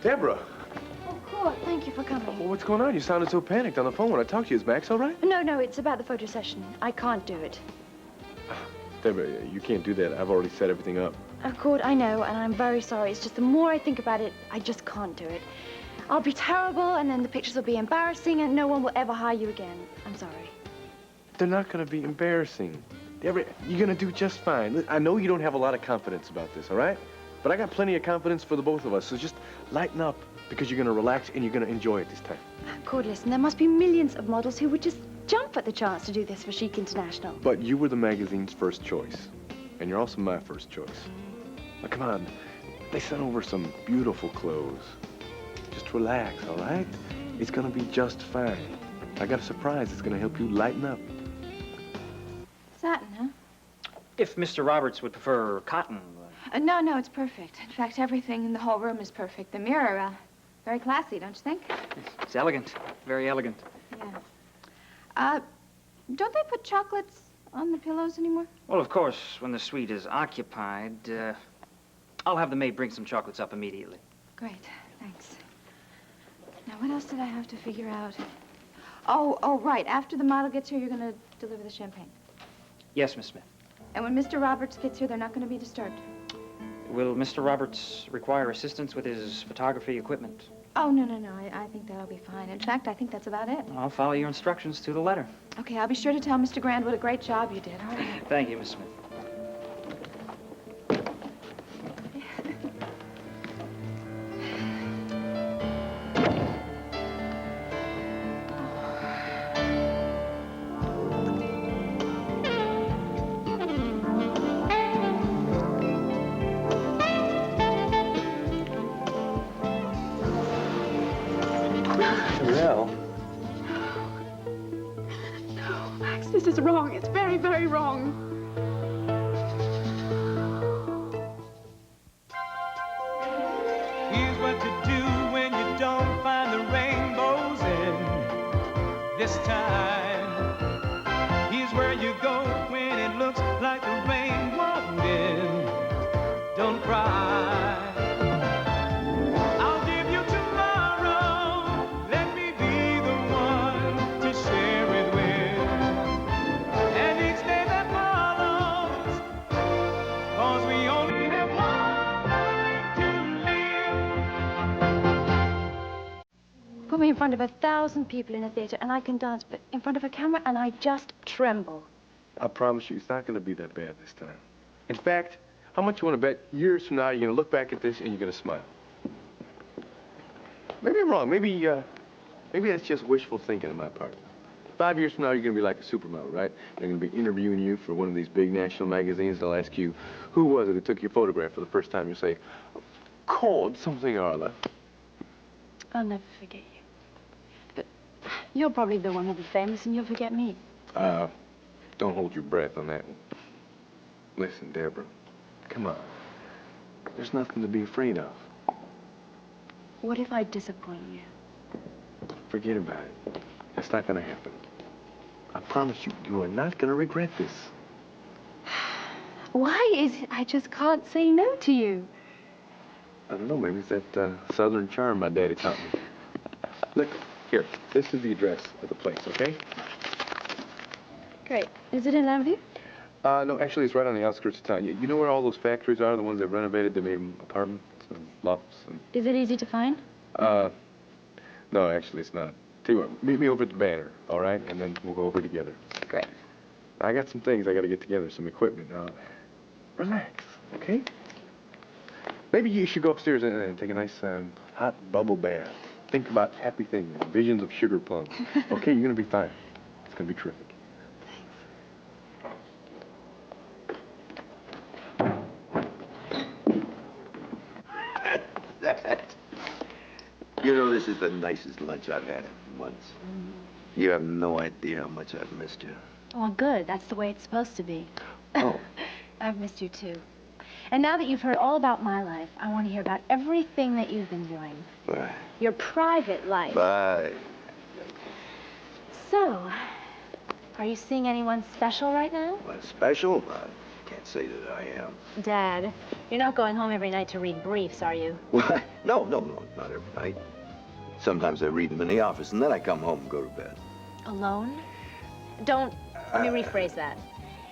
Deborah. Oh, Claude, thank you for coming. Well, what's going on? You sounded so panicked on the phone when I talked to you. Is Max all right? No, it's about the photo session. I can't do it. Deborah, you can't do that. I've already set everything up. Claude, I know, and I'm very sorry. It's just the more I think about it, I just can't do it. I'll be terrible, and then the pictures will be embarrassing, and no one will ever hire you again. I'm sorry. They're not going to be embarrassing. Deborah, you're going to do just fine. I know you don't have a lot of confidence about this, all right? But I got plenty of confidence for the both of us, so just lighten up, because you're going to relax and you're going to enjoy it this time. Claude, listen, there must be millions of models who would just jump at the chance to do this for Chic International. But you were the magazine's first choice, and you're also my first choice. Now, come on. They sent over some beautiful clothes. Just relax, all right? It's going to be just fine. I got a surprise that's going to help you lighten up. Satin, huh? If Mr. Roberts would prefer cotton. No, it's perfect. In fact, everything in the whole room is perfect. The mirror, very classy, don't you think? It's elegant. Very elegant. Yeah. Don't they put chocolates on the pillows anymore? Well, of course, when the suite is occupied, I'll have the maid bring some chocolates up immediately. Great, thanks. Now, what else did I have to figure out? Oh, right. After the model gets here, you're going to deliver the champagne. Yes, Miss Smith. And when Mr. Roberts gets here, they're not going to be disturbed. Will Mr. Roberts require assistance with his photography equipment? Oh, no. I think that'll be fine. In fact, I think that's about it. I'll follow your instructions to the letter. Okay, I'll be sure to tell Mr. Grand what a great job you did. All right. Thank you, Miss Smith. No, Max, this is wrong. It's very, very wrong. Here's what to do when you don't find the rainbows in this time. Here's where you go when it looks like the rain won't end. Don't cry. I'll give you tomorrow. Let me be the one to share it with. And each day that follows, 'cause we only have one life to live. Put me in front of 1,000 people in a theater, and I can dance, but in front of a camera, and I just tremble. I promise you, it's not going to be that bad this time. In fact, how much you want to bet years from now you're going to look back at this and you're going to smile? Maybe I'm wrong. Maybe that's just wishful thinking on my part. 5 years from now, you're going to be like a supermodel, right? They're going to be interviewing you for one of these big national magazines. They'll ask you, who was it who took your photograph for the first time? You say, called something or other. I'll never forget you. But you're probably the one who'll be famous, and you'll forget me. Don't hold your breath on that one. Listen, Deborah, come on. There's nothing to be afraid of. What if I disappoint you? Forget about it. That's not going to happen. I promise you, you are not going to regret this. Why is it I just can't say no to you? I don't know, maybe it's that southern charm my daddy taught me. Look, here, this is the address of the place, okay? Great. Is it in Lambview? No, actually, it's right on the outskirts of town. You know where all those factories are, the ones they renovated, they made them apartments and lofts and... Is it easy to find? No, actually, it's not. Tell you what, meet me over at the banner, all right? And then we'll go over together. Great. I got some things I got to get together, some equipment. Relax, okay? Maybe you should go upstairs and take a nice hot bubble bath. Think about happy things, visions of sugar plums. Okay, you're going to be fine. It's going to be terrific. You know, this is the nicest lunch I've had in months. You have no idea how much I've missed you. Oh, good. That's the way it's supposed to be. Oh. I've missed you, too. And now that you've heard all about my life, I want to hear about everything that you've been doing. Bye. Your private life. Bye. So, are you seeing anyone special right now? What, special? can't say that I am. Dad, you're not going home every night to read briefs, are you? What? No, not every night. Sometimes I read them in the office, and then I come home and go to bed. Alone? Let me rephrase that.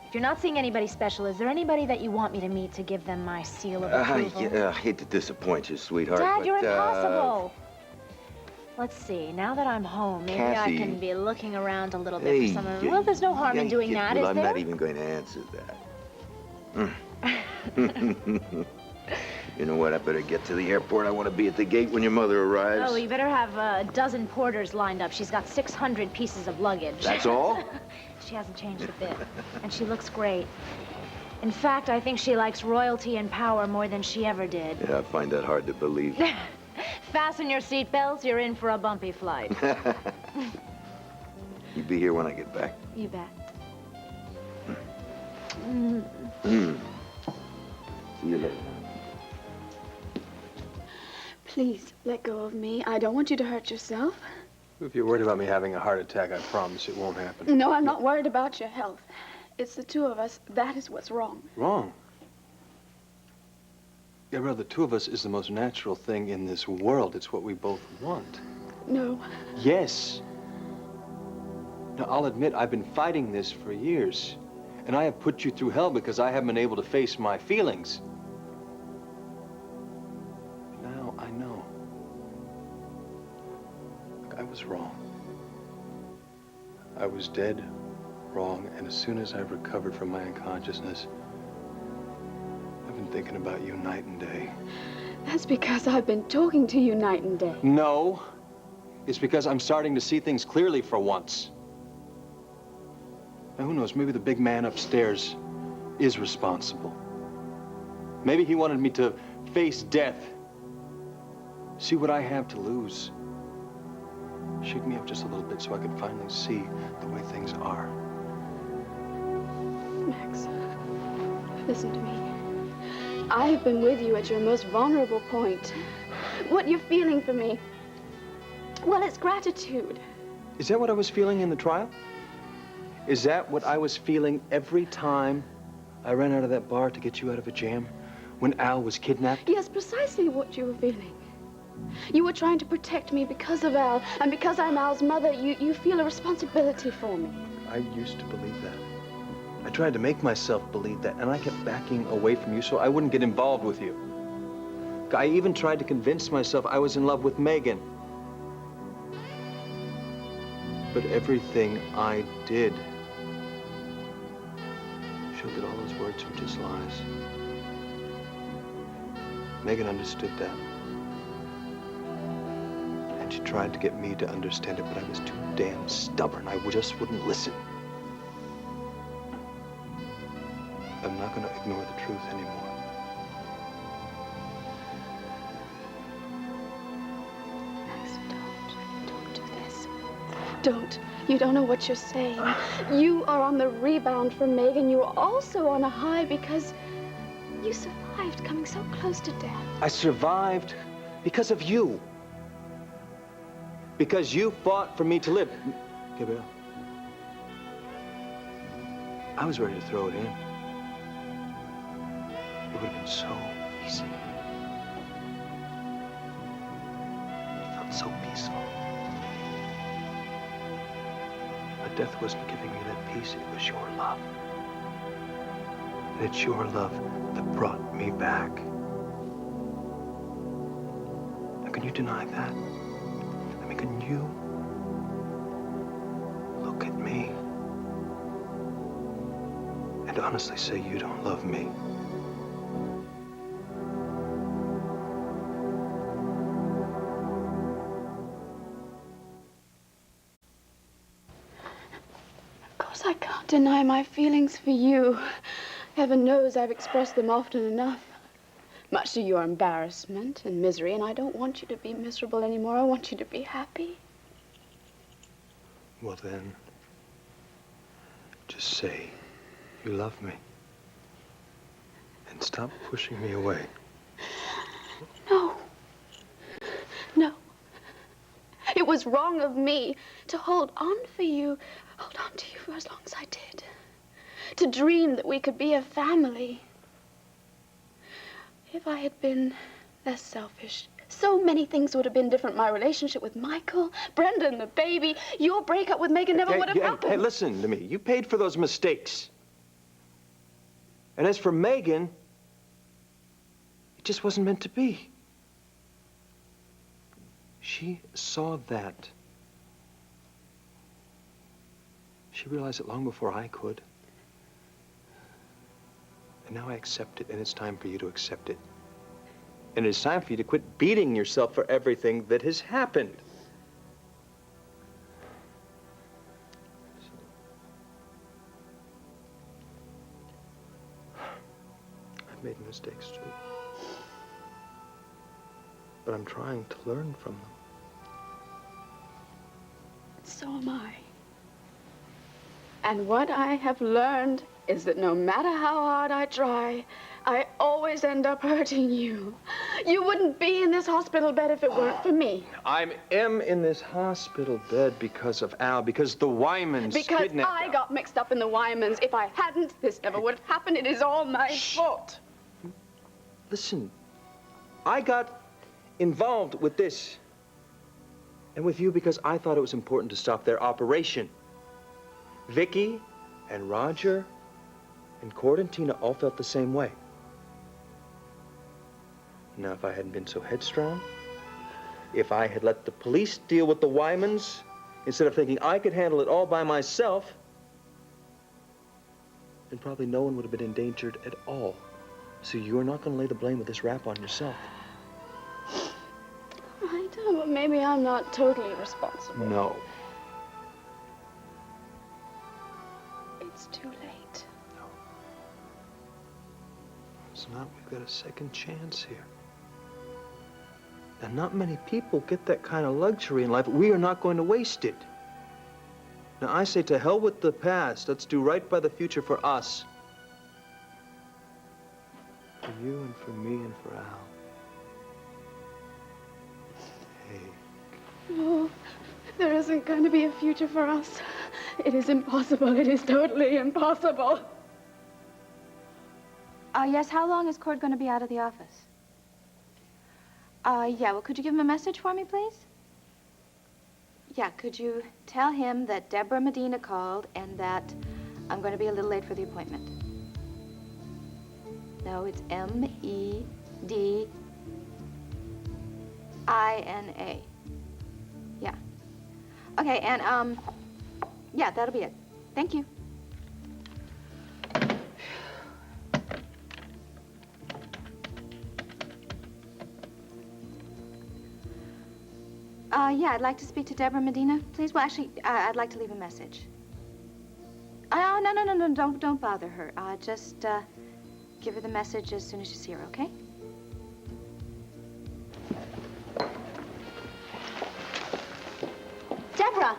If you're not seeing anybody special, is there anybody that you want me to meet to give them my seal of approval? I hate to disappoint you, sweetheart. Dad, but, you're impossible. Let's see, now that I'm home, maybe Kathy. I can be looking around a little bit for someone. Well, there's no harm in doing that, is I'm there? not even going to answer that. You know what? I better get to the airport. I want to be at the gate when your mother arrives. Oh, you better have a dozen porters lined up. She's got 600 pieces of luggage. That's all? She hasn't changed a bit, and she looks great. In fact, I think she likes royalty and power more than she ever did. Yeah, I find that hard to believe. Fasten your seatbelts, you're in for a bumpy flight. You be here when I get back. You bet. See you later. Please, let go of me. I don't want you to hurt yourself. If you're worried about me having a heart attack, I promise it won't happen. No, I'm not worried about your health. It's the two of us. That is what's wrong. Wrong? Gabrielle, the two of us is the most natural thing in this world. It's what we both want. No. Yes. Now, I'll admit, I've been fighting this for years. And I have put you through hell because I haven't been able to face my feelings. Now I know. Look, I was wrong. I was dead wrong, and as soon as I recovered from my unconsciousness, I've been thinking about you night and day. That's because I've been talking to you night and day. No. It's because I'm starting to see things clearly for once. Now, who knows, maybe the big man upstairs is responsible. Maybe he wanted me to face death. See what I have to lose. Shake me up just a little bit so I can finally see the way things are. Max, listen to me. I have been with you at your most vulnerable point. What you're feeling for me, well, it's gratitude. Is that what I was feeling in the trial? Is that what I was feeling every time I ran out of that bar to get you out of a jam? When Al was kidnapped? Yes, precisely what you were feeling. You were trying to protect me because of Al, and because I'm Al's mother, you feel a responsibility for me. I used to believe that. I tried to make myself believe that, and I kept backing away from you so I wouldn't get involved with you. I even tried to convince myself I was in love with Megan. But everything I did showed that all those words were just lies. Megan understood that. And she tried to get me to understand it, but I was too damn stubborn. I just wouldn't listen. I'm not going to ignore the truth anymore. Max, don't do this. Don't. You don't know what you're saying. You are on the rebound from Megan. You are also on a high because you survived coming so close to death. I survived because of you. Because you fought for me to live. Gabrielle, I was ready to throw it in. It would have been so easy. It felt so peaceful. But death wasn't giving me that peace, it was your love. And it's your love that brought me back. Now, can you deny that? I mean, can you look at me and honestly say you don't love me? Of course, I can't deny my feelings for you. Heaven knows I've expressed them often enough. Much to your embarrassment and misery, and I don't want you to be miserable anymore. I want you to be happy. Well then, just say you love me. And stop pushing me away. No. No. It was wrong of me to hold on to you for as long as I did. to dream that we could be a family. If I had been less selfish, so many things would have been different. My relationship with Michael, Brenda and the baby, your breakup with Megan never would have happened. Hey, listen to me. You paid for those mistakes. And as for Megan, it just wasn't meant to be. She saw that. She realized it long before I could. And now I accept it, and it's time for you to accept it. And it's time for you to quit beating yourself for everything that has happened. I've made mistakes, too. But I'm trying to learn from them. So am I. And what I have learned is that no matter how hard I try, I always end up hurting you. You wouldn't be in this hospital bed if it weren't for me. I am in this hospital bed because of Al, because the Wymans Because kidnapped I Al. got mixed up in the Wymans. If I hadn't, this never would have happened. It is all my fault. Listen, I got involved with this and with you because I thought it was important to stop their operation. Vicky and Roger and Cord and Tina all felt the same way. Now, if I hadn't been so headstrong, if I had let the police deal with the Wymans instead of thinking I could handle it all by myself, then probably no one would have been endangered at all. So you're not going to lay the blame of this rap on yourself. I don't know, maybe I'm not totally responsible. No. It's too late. No. It's not. We've got a second chance here. And not many people get that kind of luxury in life. We are not going to waste it. Now, I say to hell with the past. Let's do right by the future for us. For you and for me and for Al. Hey. No, there isn't going to be a future for us. It is impossible. It is totally impossible. Yes, how long is Cord going to be out of the office? Yeah, well, could you give him a message for me, please? Yeah, could you tell him that Deborah Medina called and that I'm going to be a little late for the appointment? No, it's M-E-D-I-N-A. Yeah. Okay, and, yeah, that'll be it. Thank you. Yeah, I'd like to speak to Deborah Medina, please. Well, actually, I'd like to leave a message. No, don't bother her. Just, give her the message as soon as you see her, okay? Deborah!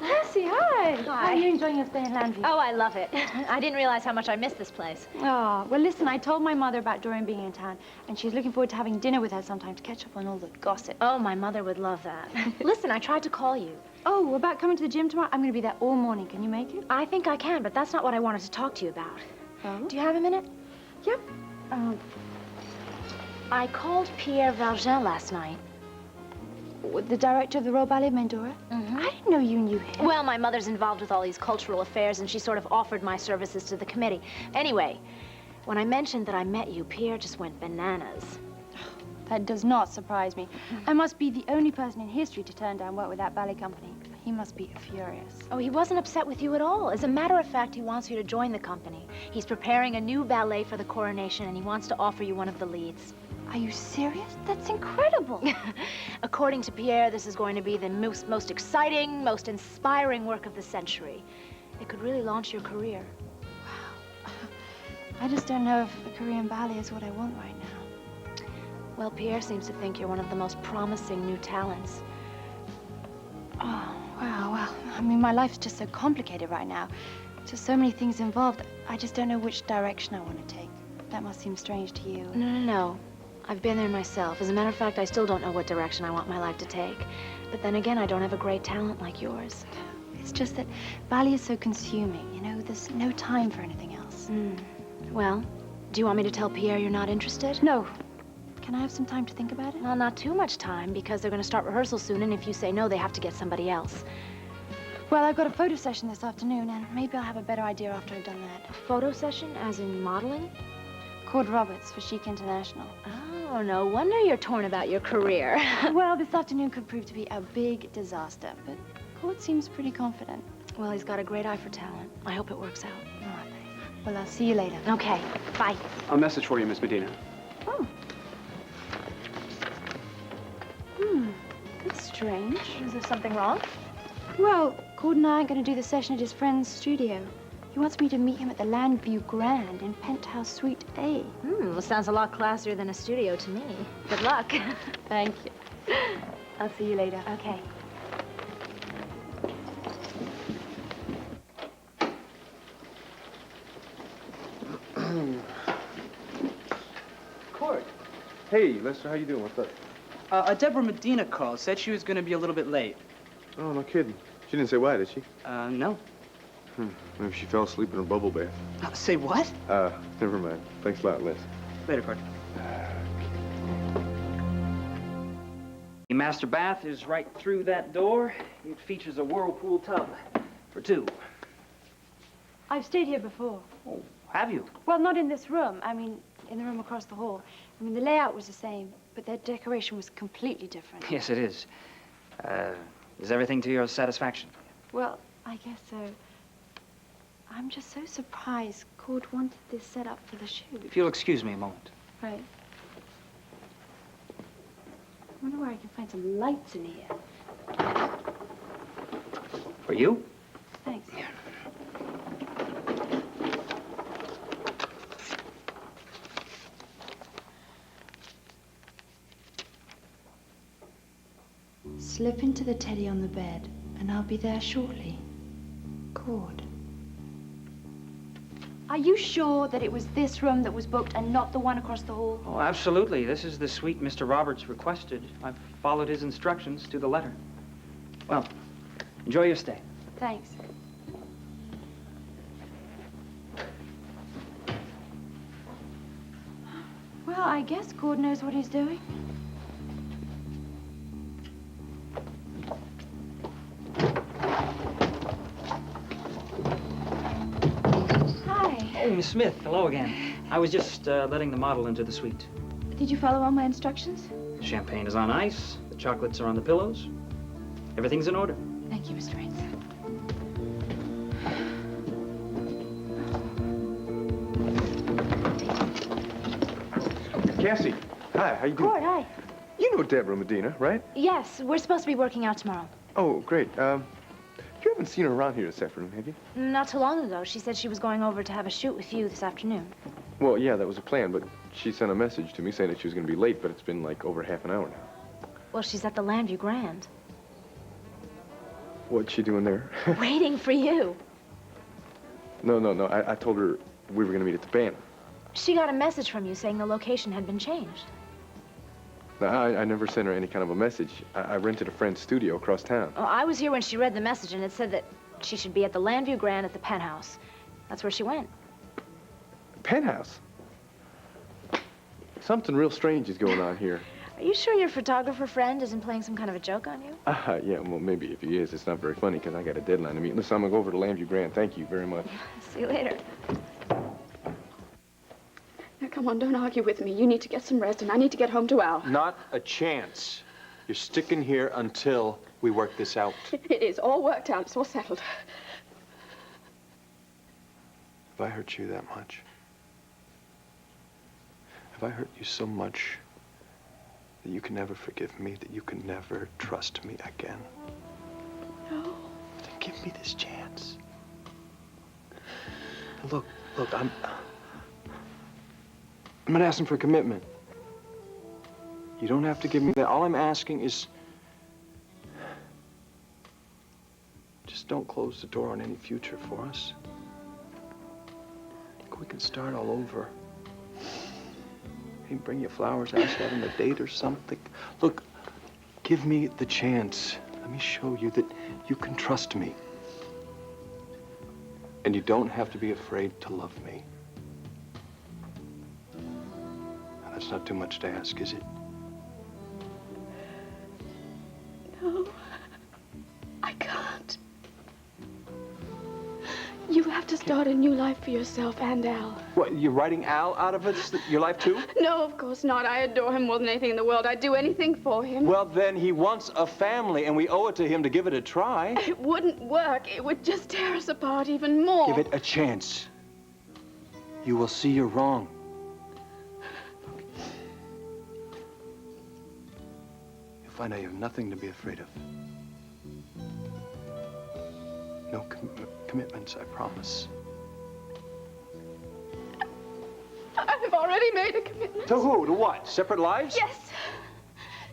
Bessie, hi. Hi. How are you enjoying your stay in Landview? Oh, I love it. I didn't realize how much I missed this place. Oh, well, listen, I told my mother about Doreen being in town, and she's looking forward to having dinner with her sometime to catch up on all the gossip. Oh, my mother would love that. Listen, I tried to call you. Oh, about coming to the gym tomorrow? I'm going to be there all morning. Can you make it? I think I can, but that's not what I wanted to talk to you about. Oh? Do you have a minute? Yep. I called Pierre Valjean last night. The director of the Royal Ballet of Mendora? Mm-hmm. I didn't know you knew him. Well, my mother's involved with all these cultural affairs, and she sort of offered my services to the committee. Anyway, when I mentioned that I met you, Pierre just went bananas. That does not surprise me. I must be the only person in history to turn down work with that ballet company. He must be furious. Oh, he wasn't upset with you at all. As a matter of fact, he wants you to join the company. He's preparing a new ballet for the coronation, and he wants to offer you one of the leads. Are you serious? That's incredible. According to Pierre, this is going to be the most exciting, most inspiring work of the century. It could really launch your career. Wow. I just don't know if a career in ballet is what I want right now. Well, Pierre seems to think you're one of the most promising new talents. Oh, wow, well, I mean, my life's just so complicated right now. Just so many things involved. I just don't know which direction I want to take. That must seem strange to you. No. I've been there myself. As a matter of fact, I still don't know what direction I want my life to take. But then again, I don't have a great talent like yours. It's just that ballet is so consuming, you know? there's no time for anything else. Well, do you want me to tell Pierre you're not interested? No. Can I have some time to think about it? Well, not too much time, because they're going to start rehearsal soon, and if you say no, they have to get somebody else. Well, I've got a photo session this afternoon, and maybe I'll have a better idea after I've done that. A photo session, as in modeling? Cord Roberts for Chic International. Oh, no wonder you're torn about your career. Well, this afternoon could prove to be a big disaster, but Cord seems pretty confident. Well, he's got a great eye for talent. I hope it works out. Oh, thanks. Well, I'll see you later. Okay, bye. A message for you, Miss Medina. Oh. That's strange. Is there something wrong? Well, Cord and I aren't going to do the session at his friend's studio. He wants me to meet him at the Landview Grand in Penthouse Suite A. Well, sounds a lot classier than a studio to me. Good luck. Thank you. I'll see you later. Okay. Cord. Hey, Lester, how you doing? What's up? Deborah Medina called. Said she was going to be a little bit late. Oh, no kidding. She didn't say why, did she? No. Maybe she fell asleep in her bubble bath. Say what? Never mind. Thanks a lot, Les. Later, Cord. The master bath is right through that door. It features a whirlpool tub for two. I've stayed here before. Oh, have you? Well, not in this room. I mean, in the room across the hall. I mean, the layout was the same, but their decoration was completely different. Yes, it is. Is everything to your satisfaction? Well, I guess so. I'm just so surprised Cord wanted this set up for the shoot. If you'll excuse me a moment. Right. I wonder where I can find some lights in here. For you? Thanks. Slip into the teddy on the bed, and I'll be there shortly. Cord. Are you sure that it was this room that was booked and not the one across the hall? Oh, absolutely. This is the suite Mr. Roberts requested. I've followed his instructions to the letter. Well, enjoy your stay. Thanks. Well, I guess Cord knows what he's doing. Oh, Miss Smith, hello again. I was just letting the model into the suite. Did you follow all my instructions? Champagne is on ice. The chocolates are on the pillows. Everything's in order. Thank you, Mr. Raines. Cassie. Hi, how you doing? Cord, hi. You know Deborah Medina, right? Yes, we're supposed to be working out tomorrow. Oh, great. You haven't seen her around here this afternoon, have you? Not too long ago. She said she was going over to have a shoot with you this afternoon. Well, yeah, that was a plan, but she sent a message to me saying that she was going to be late, but it's been like over half an hour now. Well, she's at the Landview Grand. What's she doing there? Waiting for you. No. I told her we were going to meet at the band. She got a message from you saying the location had been changed. No, I never sent her any kind of a message. I rented a friend's studio across town. Oh, I was here when she read the message, and it said that she should be at the Landview Grand at the Penthouse. That's where she went. Penthouse? Something real strange is going on here. Are you sure your photographer friend isn't playing some kind of a joke on you? Yeah, well, maybe if he is, it's not very funny because I got a deadline to meet. Listen, I'm going to go over to Landview Grand. Thank you very much. See you later. Now, come on, don't argue with me. You need to get some rest, and I need to get home to Al. Not a chance. You're sticking here until we work this out. It is all worked out. It's all settled. Have I hurt you that much? Have I hurt you so much that you can never forgive me, that you can never trust me again? No. Then give me this chance. Look, I'm not asking for commitment. You don't have to give me that. All I'm asking is just don't close the door on any future for us. We can start all over. Maybe bring you flowers, ask you out on a date or something. Look, give me the chance. Let me show you that you can trust me. And you don't have to be afraid to love me. Now, that's not too much to ask, is it? No, I can't. You have to start a new life for yourself and Al. What, you're writing Al out of it, your life too? No, of course not. I adore him more than anything in the world. I'd do anything for him. Well, then he wants a family, and we owe it to him to give it a try. It wouldn't work. It would just tear us apart even more. Give it a chance. You will see you're wrong. You'll find out you have nothing to be afraid of. No commitments, I promise. I've already made a commitment. To who? To what? Separate lives? Yes.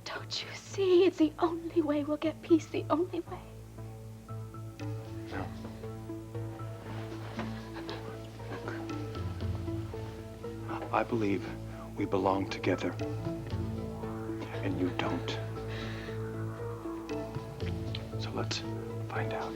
Don't you see? It's the only way we'll get peace, the only way. No. Look, I believe we belong together, and you don't. So let's find out.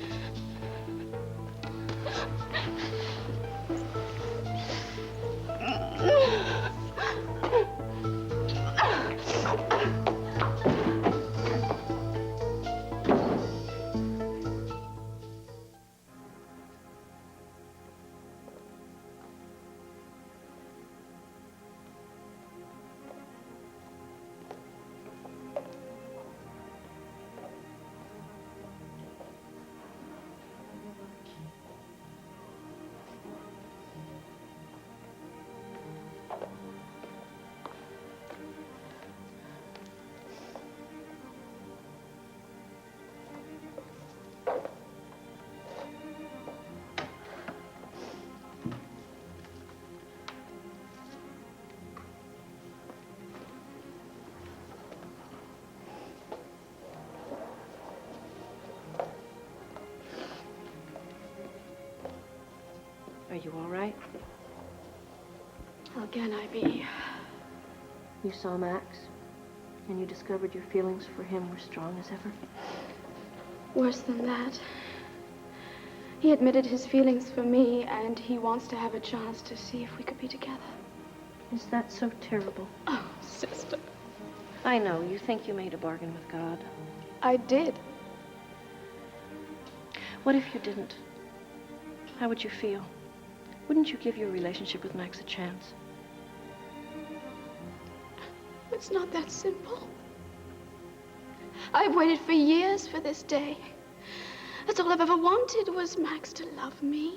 Are you all right? How can I be? You saw Max, and you discovered your feelings for him were strong as ever? Worse than that. He admitted his feelings for me, and he wants to have a chance to see if we could be together. Is that so terrible? Oh, sister. I know, you think you made a bargain with God. I did. What if you didn't? How would you feel? Wouldn't you give your relationship with Max a chance? It's not that simple. I've waited for years for this day. That's all I've ever wanted was Max to love me.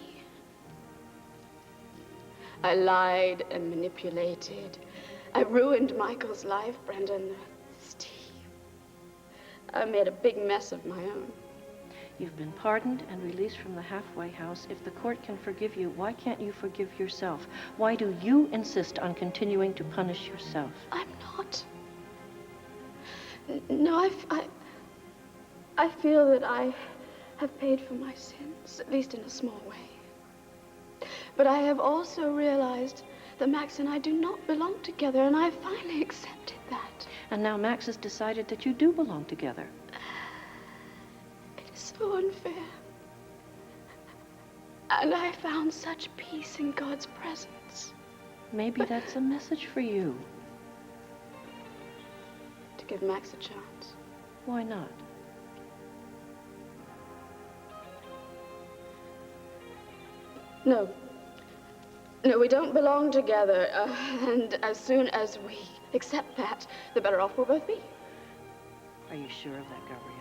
I lied and manipulated. I ruined Michael's life, Brendan. Steve. I made a big mess of my own. You've been pardoned and released from the halfway house. If the court can forgive you, why can't you forgive yourself? Why do you insist on continuing to punish yourself? I'm not. No, I feel that I have paid for my sins, at least in a small way. But I have also realized that Max and I do not belong together, and I finally accepted that. And now Max has decided that you do belong together. So unfair. And I found such peace in God's presence. Maybe that's a message for you. To give Max a chance. Why not? No. No, we don't belong together. And as soon as we accept that, the better off we'll both be. Are you sure of that, Gabrielle?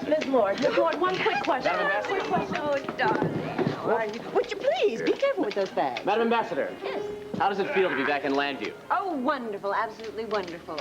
Miss Lord, one quick question. Quick question. Oh, darling. Would you please be careful with those bags? Madam Ambassador. Yes. How does it feel to be back in Landview? Oh, wonderful. Absolutely wonderful.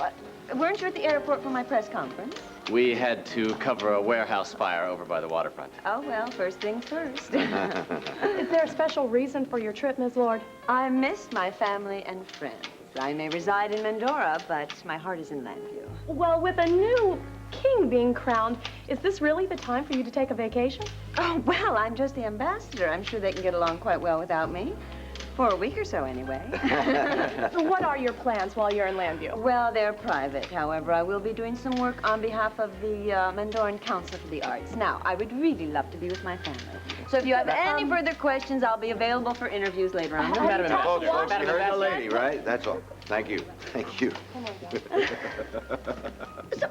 Weren't you at the airport for my press conference? We had to cover a warehouse fire over by the waterfront. Oh, well, first things first. Is there a special reason for your trip, Ms. Lord? I missed my family and friends. I may reside in Mendora, but my heart is in Landview. Well, with a new king being crowned, is this really the time for you to take a vacation? Oh, well, I'm just the ambassador. I'm sure they can get along quite well without me. For a week or so, anyway. So what are your plans while you're in Llanview? Well, they're private. However, I will be doing some work on behalf of the Mendoran Council for the Arts. Now, I would really love to be with my family. So if you have any further questions, I'll be available for interviews later on. Madam Folks, you heard the lady, right? That's all. Thank you. Thank you. So,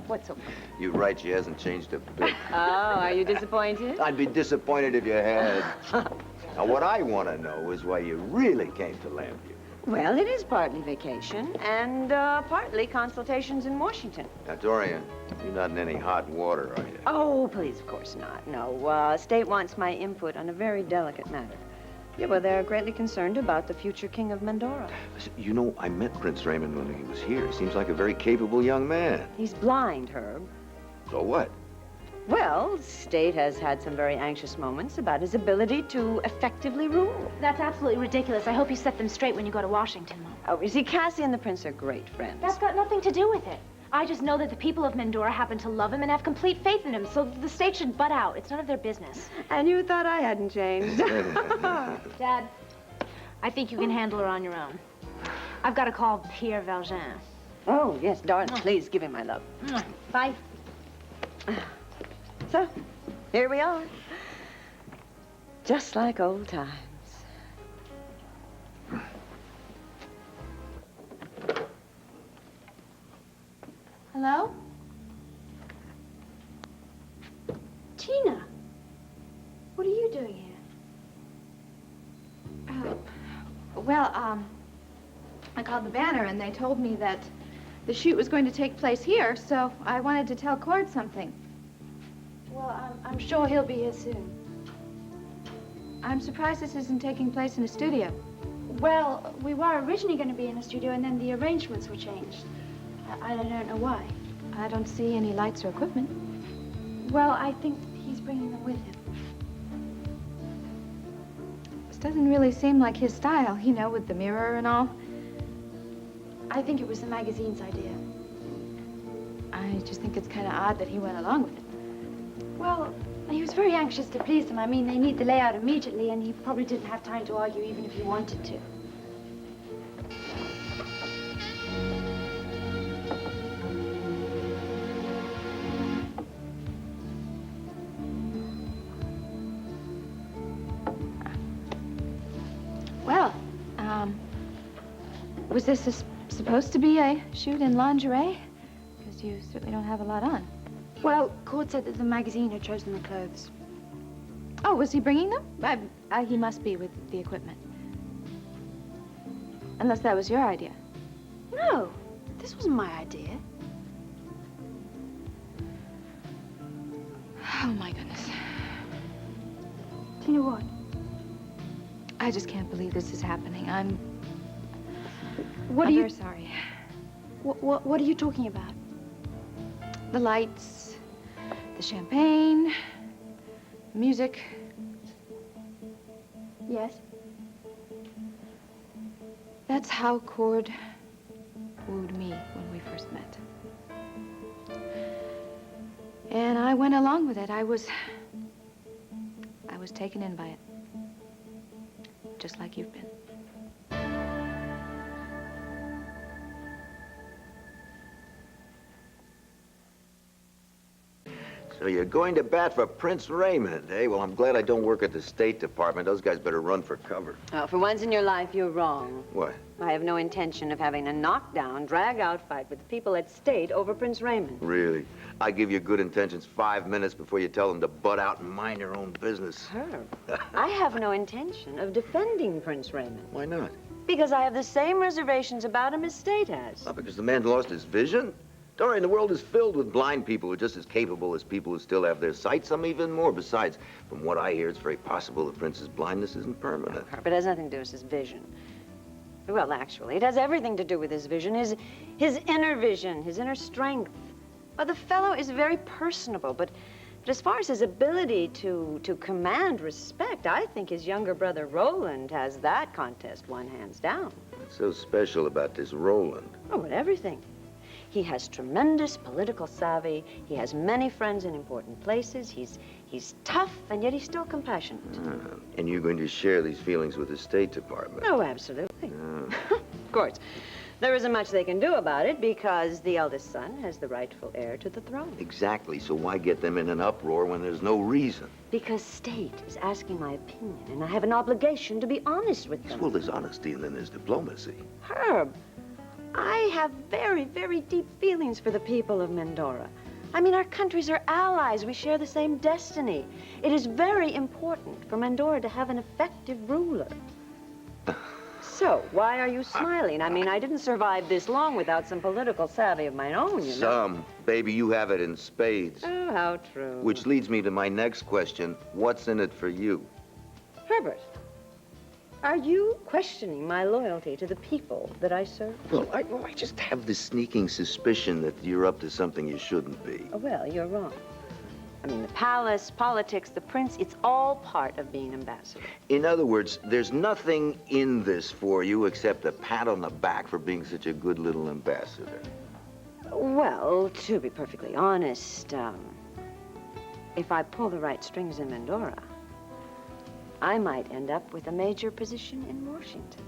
what's so? You're right, she hasn't changed a bit. Oh, are you disappointed? I'd be disappointed if you had. Now, what I want to know is why you really came to Llanview. Well, it is partly vacation and partly consultations in Washington. Now, Dorian, you're not in any hot water, are you? Oh, please, of course not. No, State wants my input on a very delicate matter. Yeah, well, they're greatly concerned about the future king of Mendora. Listen, you know, I met Prince Raymond when he was here. He seems like a very capable young man. He's blind, Herb. So what? Well, State has had some very anxious moments about his ability to effectively rule. That's absolutely ridiculous. I hope you set them straight when you go to Washington, Mom. Oh, you see, Cassie and the prince are great friends. That's got nothing to do with it. I just know that the people of Mendora happen to love him and have complete faith in him, so the state should butt out. It's none of their business. And you thought I hadn't changed. Dad, I think you can handle her on your own. I've got to call Pierre Valjean. Oh, yes, darling, please give him my love. Bye. So, here we are. Just like old times. Hello? Tina, what are you doing here? I called the Banner and they told me that the shoot was going to take place here, so I wanted to tell Cord something. Well, I'm sure he'll be here soon. I'm surprised this isn't taking place in a studio. Well, we were originally going to be in a studio, and then the arrangements were changed. I don't know why. I don't see any lights or equipment. Well, I think he's bringing them with him. This doesn't really seem like his style, you know, with the mirror and all. I think it was the magazine's idea. I just think it's kind of odd that he went along with it. Well, he was very anxious to please them. I mean, they need the layout immediately, and he probably didn't have time to argue even if he wanted to. Well, was this supposed to be a shoot in lingerie? Because you certainly don't have a lot on. Well, Cord said that the magazine had chosen the clothes. Oh, was he bringing them? He must be with the equipment. Unless that was your idea. No, this wasn't my idea. Oh, my goodness. Tina, what? I just can't believe this is happening. I'm very sorry. What are you talking about? The lights, the champagne, the music. Yes? That's how Cord wooed me when we first met. And I went along with it. I was taken in by it. Just like you've been. So you're going to bat for Prince Raymond, eh? Well, I'm glad I don't work at the State Department. Those guys better run for cover. For once in your life, you're wrong. What? I have no intention of having a knockdown, drag-out fight with the people at State over Prince Raymond. Really? I give you good intentions 5 minutes before you tell them to butt out and mind your own business. Herb, I have no intention of defending Prince Raymond. Why not? Because I have the same reservations about him as State has. Oh, because the man lost his vision? Dorian, the world is filled with blind people who are just as capable as people who still have their sight, some even more. Besides, from what I hear, it's very possible the prince's blindness isn't permanent. But it has nothing to do with his vision. Well, actually, it has everything to do with his vision, his inner vision, his inner strength. Well, the fellow is very personable, but as far as his ability to command respect, I think his younger brother Roland has that contest won hands down. What's so special about this Roland? Oh, but everything. He has tremendous political savvy. He has many friends in important places. He's He's tough, and yet he's still compassionate. And you're going to share these feelings with the State Department? Oh, absolutely. Of course. There isn't much they can do about it because the eldest son has the rightful heir to the throne. Exactly. So why get them in an uproar when there's no reason? Because State is asking my opinion, and I have an obligation to be honest with them. Well, there's honesty and then there's diplomacy. Herb, I have very, very deep feelings for the people of Mendora. I mean, our countries are allies. We share the same destiny. It is very important for Mendora to have an effective ruler. So, why are you smiling? I mean, I didn't survive this long without some political savvy of my own, you know. Some. Baby, you have it in spades. Oh, how true. Which leads me to my next question. What's in it for you? Herbert, are you questioning my loyalty to the people that I serve? Well, I just have this sneaking suspicion that you're up to something you shouldn't be. Oh, well, you're wrong. I mean, the palace, politics, the prince, it's all part of being ambassador. In other words, there's nothing in this for you except a pat on the back for being such a good little ambassador. Well, to be perfectly honest, if I pull the right strings in Mendora, I might end up with a major position in Washington.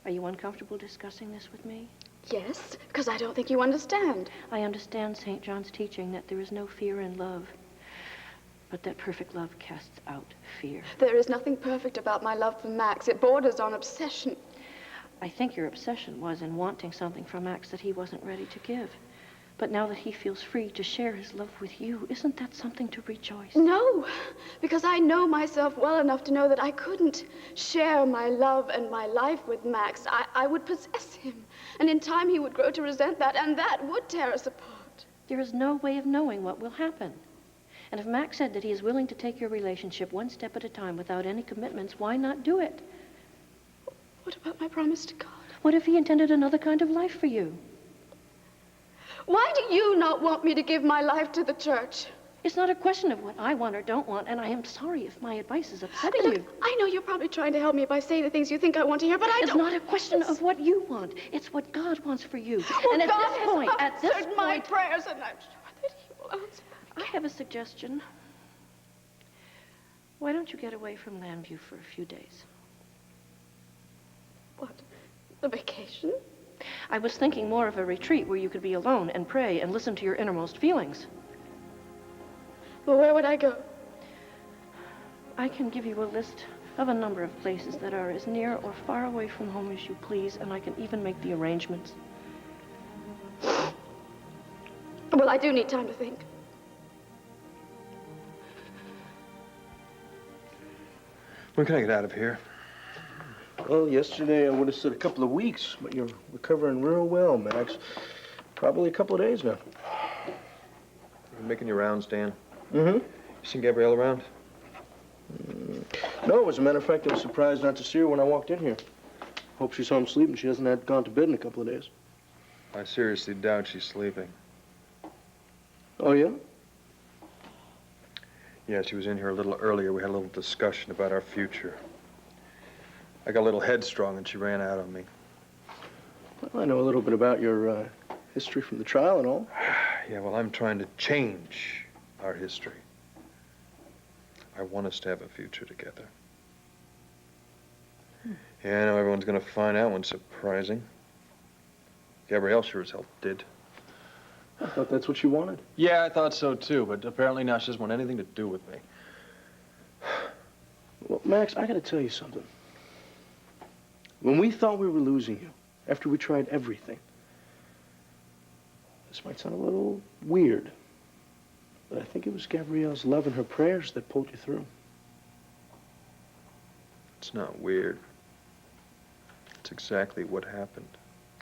Are you uncomfortable discussing this with me? Yes, because I don't think you understand. I understand St. John's teaching that there is no fear in love, but that perfect love casts out fear. There is nothing perfect about my love for Max. It borders on obsession. I think your obsession was in wanting something from Max that he wasn't ready to give. But now that he feels free to share his love with you, isn't that something to rejoice? No, because I know myself well enough to know that I couldn't share my love and my life with Max. I would possess him, and in time he would grow to resent that, and that would tear us apart. There is no way of knowing what will happen. And if Max said that he is willing to take your relationship one step at a time without any commitments, why not do it? What about my promise to God? What if he intended another kind of life for you? Why do you not want me to give my life to the church? It's not a question of what I want or don't want, and I am sorry if my advice is upsetting you. I know you're probably trying to help me by saying the things you think I want to hear, but I don't. It's not a question of what you want. It's what God wants for you. Well, and at God this point, has answered my prayers, and I'm sure that he will answer. I have a suggestion. Why don't you get away from Lambview for a few days? What? A vacation? I was thinking more of a retreat where you could be alone and pray and listen to your innermost feelings. Well, where would I go? I can give you a list of a number of places that are as near or far away from home as you please, and I can even make the arrangements. Well, I do need time to think. When can I get out of here? Well, yesterday I would have said a couple of weeks, but you're recovering real well, Max. Probably a couple of days now. You making your rounds, Dan? Mm-hmm. You seen Gabrielle around? No, as a matter of fact, I was surprised not to see her when I walked in here. Hope she's home sleeping. She hasn't had gone to bed in a couple of days. I seriously doubt she's sleeping. Oh, yeah? Yeah, she was in here a little earlier. We had a little discussion about our future. I got a little headstrong and she ran out on me. Well, I know a little bit about your history from the trial and all. Yeah, well, I'm trying to change our history. I want us to have a future together. Yeah, I know everyone's gonna find out when surprising. Gabrielle sure as hell did. I thought that's what you wanted. Yeah, I thought so too, but apparently now she doesn't want anything to do with me. Well, Max, I gotta tell you something. When we thought we were losing you, after we tried everything, this might sound a little weird, but I think it was Gabrielle's love and her prayers that pulled you through. It's not weird. It's exactly what happened.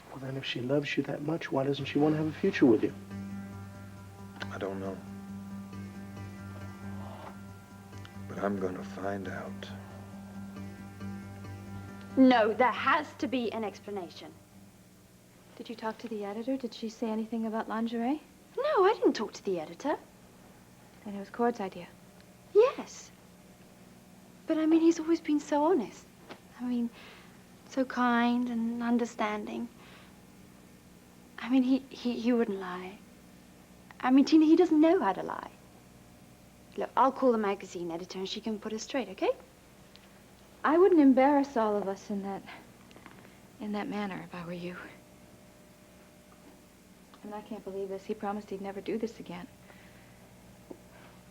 Well, then if she loves you that much, why doesn't she want to have a future with you? I don't know. But I'm gonna find out. No, there has to be an explanation. Did you talk to the editor? Did she say anything about lingerie? No, I didn't talk to the editor. Then it was Cord's idea. Yes. But I mean, he's always been so honest. I mean, so kind and understanding. I mean, he wouldn't lie. I mean, Tina, he doesn't know how to lie. Look, I'll call the magazine editor and she can put us straight, okay? I wouldn't embarrass all of us in that manner if I were you. I mean, I can't believe this. He promised he'd never do this again.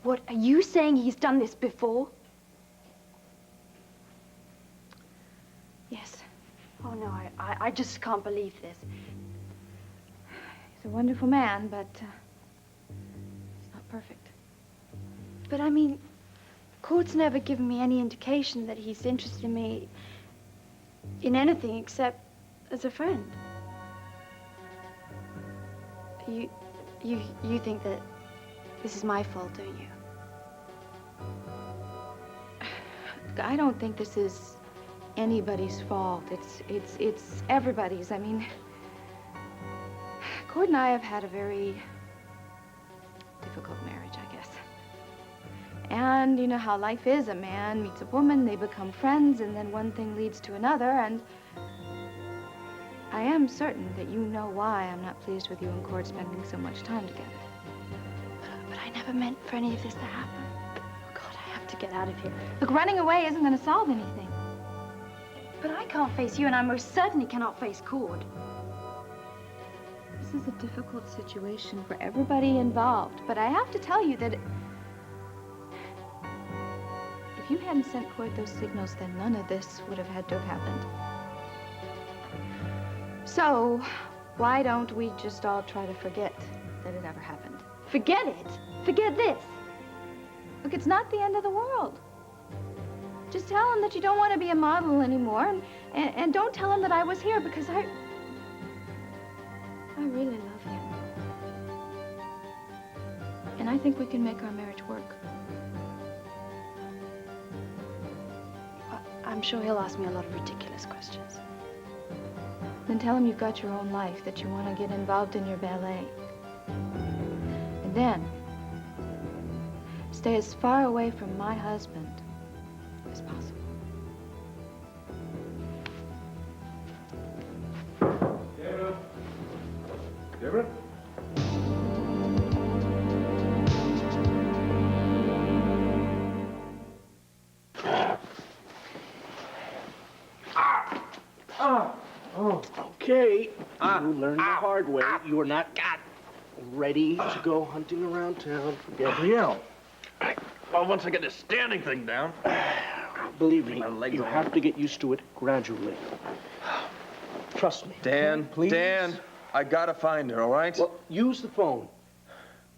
What, are you saying he's done this before? Yes. Oh, no, I just can't believe this. He's a wonderful man, but he's not perfect. But, I mean, Court's never given me any indication that he's interested in me in anything except as a friend. You think that this is my fault, don't you? I don't think this is anybody's fault. It's everybody's. I mean, Cord and I have had a very difficult marriage, I guess. And you know how life is. A man meets a woman, they become friends, and then one thing leads to another, and I am certain that you know why I'm not pleased with you and Cord spending so much time together. But I never meant for any of this to happen. Oh, God, I have to get out of here. Look, running away isn't going to solve anything. But I can't face you, and I most certainly cannot face Cord. This is a difficult situation for everybody involved, but I have to tell you that if you hadn't sent Cord those signals, then none of this would have had to have happened. So, why don't we just all try to forget that it ever happened? Forget it? Forget this? Look, it's not the end of the world. Just tell him that you don't want to be a model anymore, and don't tell him that I was here, because I really love him. And I think we can make our marriage work. I'm sure he'll ask me a lot of ridiculous questions. Then tell him you've got your own life, that you want to get involved in your ballet. And then, stay as far away from my husband as possible. Deborah? Deborah? Okay, you learned the hard way. You are not ready to go hunting around town for Gabrielle. Well, once I get this standing thing down. Believe me, you have to get used to it gradually. Trust me. Dan, please. Dan, I gotta find her, all right? Well, use the phone.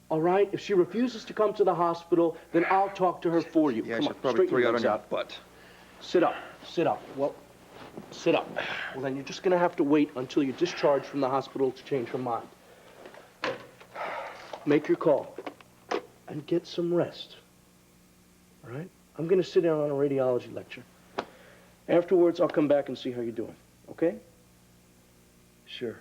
All right? If she refuses to come to the hospital, then I'll talk to her for you. Yeah, Come she'll on, probably straighten throw you out legs on your butt. Sit up. Sit up. Well, sit up. Well, then you're just gonna have to wait until you're discharged from the hospital to change her mind. Make your call and get some rest. All right? I'm gonna sit down on a radiology lecture. Afterwards, I'll come back and see how you're doing. Okay? Sure.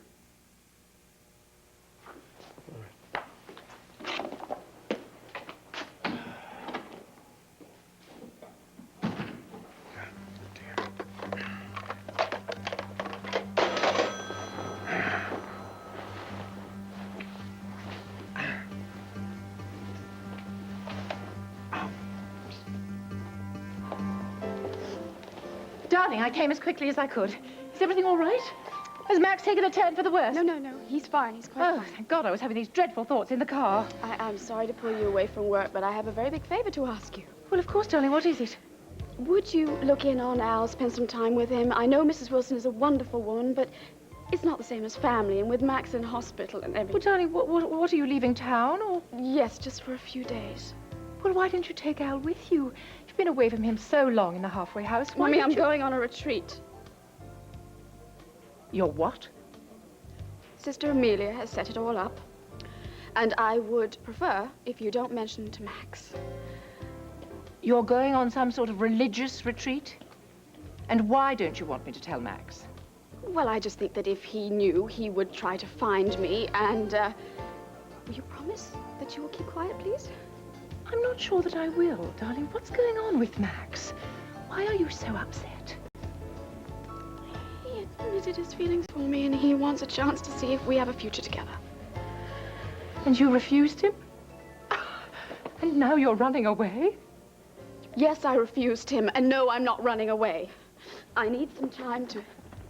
Darling, I came as quickly as I could. Is everything all right? Has Max taken a turn for the worse? No. He's fine. He's quite fine. Thank God, I was having these dreadful thoughts in the car. I'm sorry to pull you away from work, but I have a very big favor to ask you. Well, of course, darling. What is it? Would you look in on Al, spend some time with him? I know Mrs. Wilson is a wonderful woman, but it's not the same as family, and with Max in hospital and everything. Well, darling, what are you leaving town, or? Yes, just for a few days. Well, why didn't you take Al with you? You've been away from him so long in the halfway house. Why Mommy, I'm didn't you... going on a retreat. You're what? Sister Amelia has set it all up, and I would prefer if you don't mention it to Max. You're going on some sort of religious retreat? And why don't you want me to tell Max? Well, I just think that if he knew, he would try to find me, and, will you promise that you will keep quiet, please? I'm not sure that I will, darling. What's going on with Max? Why are you so upset? He admitted his feelings for me, and he wants a chance to see if we have a future together. And you refused him? And now you're running away? Yes, I refused him, and no, I'm not running away. I need some time to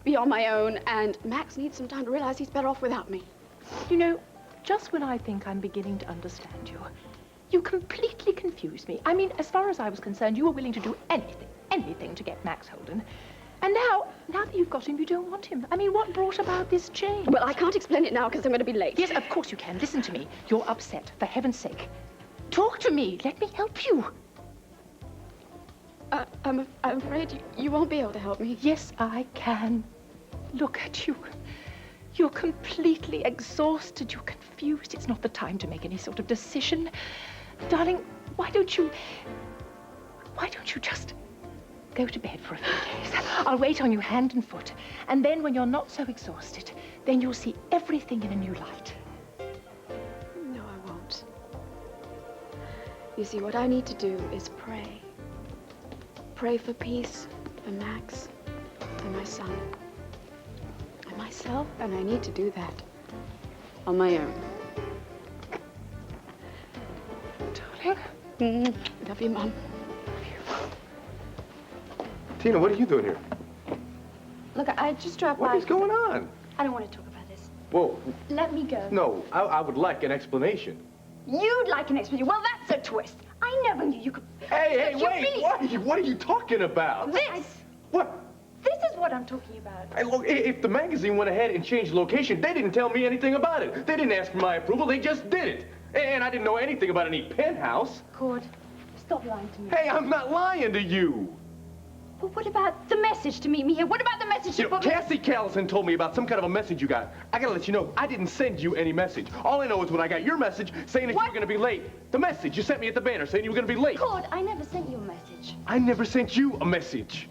be on my own, and Max needs some time to realize he's better off without me. You know, just when I think I'm beginning to understand you, you completely confuse me. I mean, as far as I was concerned, you were willing to do anything to get Max Holden. And now that you've got him, you don't want him. I mean, what brought about this change? Well, I can't explain it now because I'm going to be late. Yes, of course you can. Listen to me. You're upset, for heaven's sake. Talk to me. Let me help you. I'm afraid you won't be able to help me. Yes, I can. Look at you. You're completely exhausted. You're confused. It's not the time to make any sort of decision. Darling, why don't you just go to bed for a few days? I'll wait on you hand and foot. And then when you're not so exhausted, then you'll see everything in a new light. No, I won't. You see, what I need to do is pray. Pray for peace, for Max, and my son. And myself, and I need to do that on my own. Darling? Love you, Mom. Tina, what are you doing here? Look, I just dropped by. What is going on? I don't want to talk about this. Whoa. Let me go. No, I would like an explanation. You'd like an explanation. Well, that's a twist. I never knew you could... Hey, You wait! really- What are you talking about? This! What? This is what I'm talking about. Hey, look, if the magazine went ahead and changed location, they didn't tell me anything about it. They didn't ask for my approval, they just did it. And I didn't know anything about any penthouse. Cord, stop lying to me. Hey, I'm not lying to you. But what about the message to meet me here? What about the message to You know, put me... Cassie Callison told me about some kind of a message you got. I gotta let you know, I didn't send you any message. All I know is when I got your message saying that you were gonna be late. The message you sent me at the banner saying you were gonna be late. Cord, I never sent you a message. I never sent you a message.